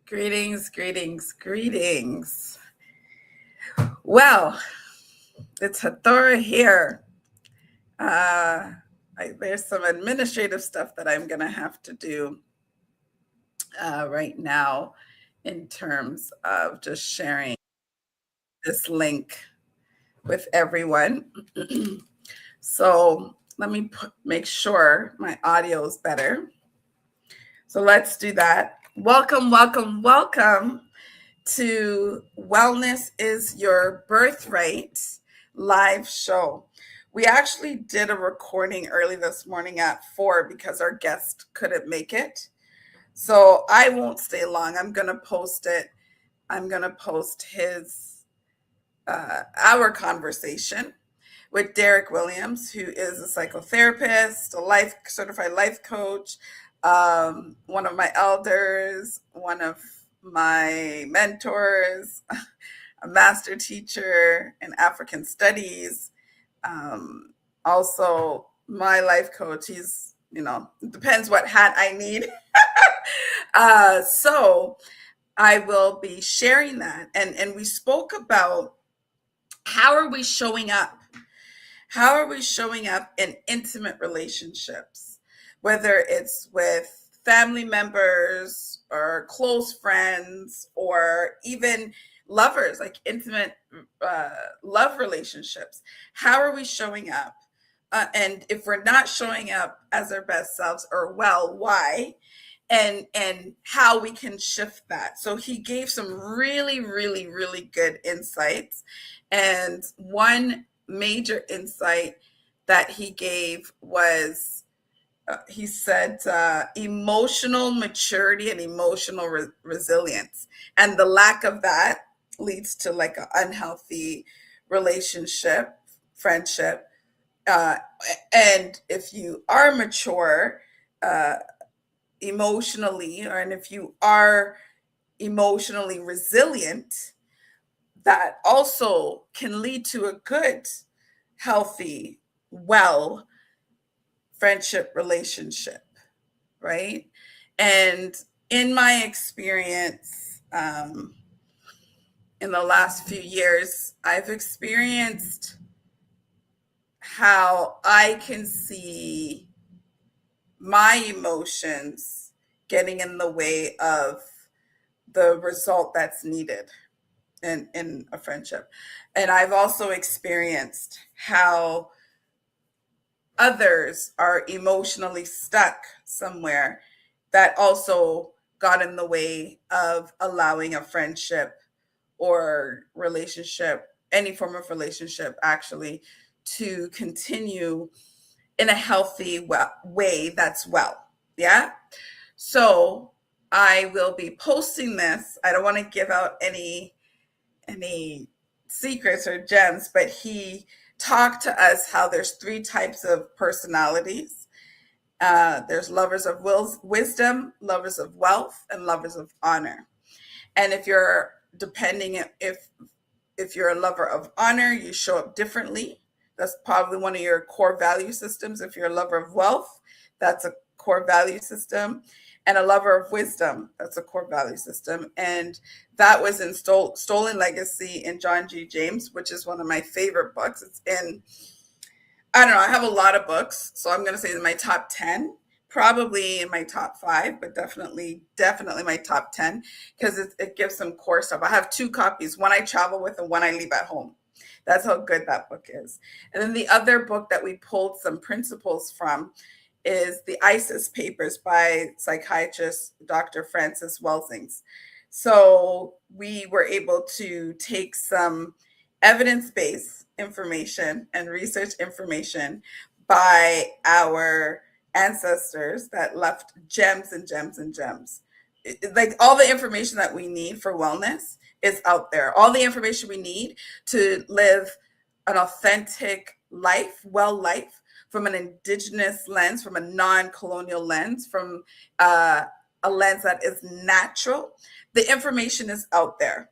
Greetings, greetings, greetings. Well, it's Hathor-Ra here. There's some administrative stuff that I'm going to have to do right now in terms of just sharing this link with everyone. So let me make sure my audio is better. So let's do that. Welcome, welcome, welcome to Wellness is Your Birthright live show. We actually did a recording early this morning at 4 because our guest couldn't make it. So I won't stay long. I'm going to post it. I'm going to post our conversation with Derek Williams, who is a psychotherapist, a certified life coach, one of my elders, one of my mentors, a master teacher in African studies, also my life coach. He's, it depends what hat I need. So I will be sharing that. And we spoke about how are we showing up? How are we showing up in intimate relationships, whether it's with family members or close friends or even lovers, like intimate love relationships? How are we showing up? And if we're not showing up as our best selves, or well, why? And how we can shift that. So he gave some really, really, really good insights. And one major insight that he gave was he said emotional maturity and emotional resilience, and the lack of that leads to like an unhealthy relationship, friendship, uh, and if you are mature emotionally, and if you are emotionally resilient, that also can lead to a good, healthy, well friendship relationship, right? And in my experience, in the last few years, I've experienced how I can see my emotions getting in the way of the result that's needed in a friendship. And I've also experienced how others are emotionally stuck somewhere that also got in the way of allowing a friendship or relationship, any form of relationship actually, to continue in a healthy way that's well. Yeah. So I will be posting this. I don't want to give out any secrets or gems, but he talked to us how there's 3 types of personalities. There's lovers of wisdom, lovers of wealth, and lovers of honor. And if you're depending if you're a lover of honor, you show up differently. That's probably one of your core value systems. If you're a lover of wealth, that's a core value system. And a lover of wisdom, that's a core value system. And that was in Stolen Legacy in John G. James, which is one of my favorite books. It's in, I don't know, I have a lot of books, so I'm going to say in my top 10, probably in my top 5, but definitely my top 10, because it gives some core stuff. I have 2 copies, one I travel with and one I leave at home. That's how good that book is. And then the other book that we pulled some principles from is the ISIS Papers by psychiatrist Dr. Francis Welsings. So we were able to take some evidence-based information and research information by our ancestors that left gems and gems and gems. Like all the information that we need for wellness is out there. All the information we need to live an authentic life, life, from an indigenous lens, from a non-colonial lens, from a lens that is natural. The information is out there.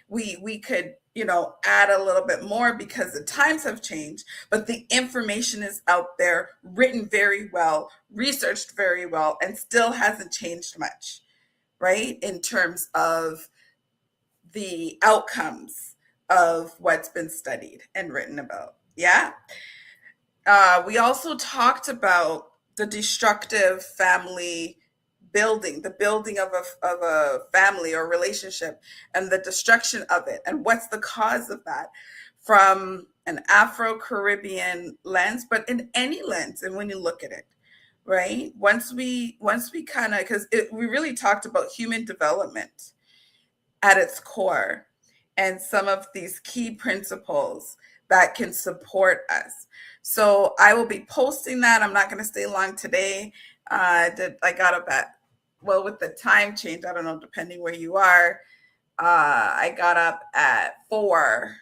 We could add a little bit more because the times have changed, but the information is out there, written very well, researched very well, and still hasn't changed much, right? In terms of the outcomes of what's been studied and written about. Yeah. We also talked about the destructive family building, the building of a family or relationship, and the destruction of it, and what's the cause of that from an Afro Caribbean lens, but in any lens, and when you look at it, right? Once we kind of, because we really talked about human development at its core and some of these key principles that can support us. So I will be posting that. I'm not going to stay long today. I got up at, well, with the time change, I don't know, depending where you are, I got up at 4.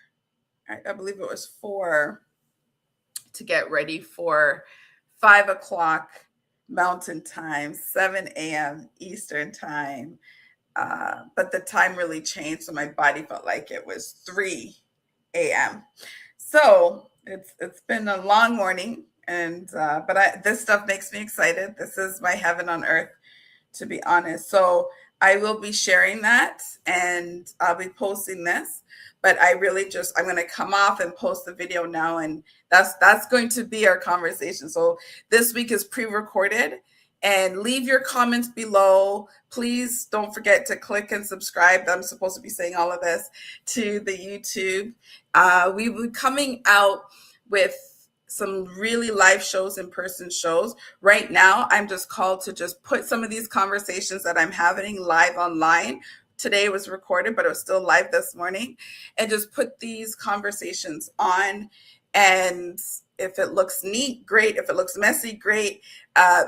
I believe it was 4 to get ready for 5 o'clock Mountain Time, 7 a.m. Eastern Time. But the time really changed, so my body felt like it was 3 a.m. So it's been a long morning, and this stuff makes me excited. This is my heaven on earth, to be honest. So I will be sharing that, and I'll be posting this. But I'm going to come off and post the video now, and that's going to be our conversation. So this week is pre-recorded, and leave your comments below. Please don't forget to click and subscribe. I'm supposed to be saying all of this to the YouTube. We will be coming out with some really live shows, in-person shows. Right now, I'm just called to just put some of these conversations that I'm having live online. Today was recorded, but it was still live this morning, and just put these conversations on. And if it looks neat, great. If it looks messy, great.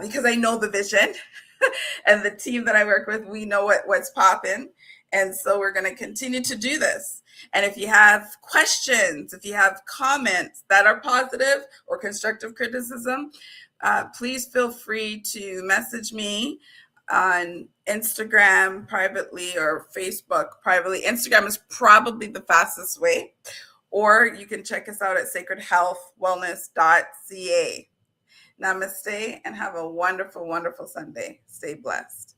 Because I know the vision and the team that I work with, we know what's popping. And so we're going to continue to do this. And if you have questions, if you have comments that are positive or constructive criticism, please feel free to message me on Instagram privately or Facebook privately. Instagram is probably the fastest way, or you can check us out at sacredhealthwellness.ca. Namaste, and have a wonderful, wonderful Sunday. Stay blessed.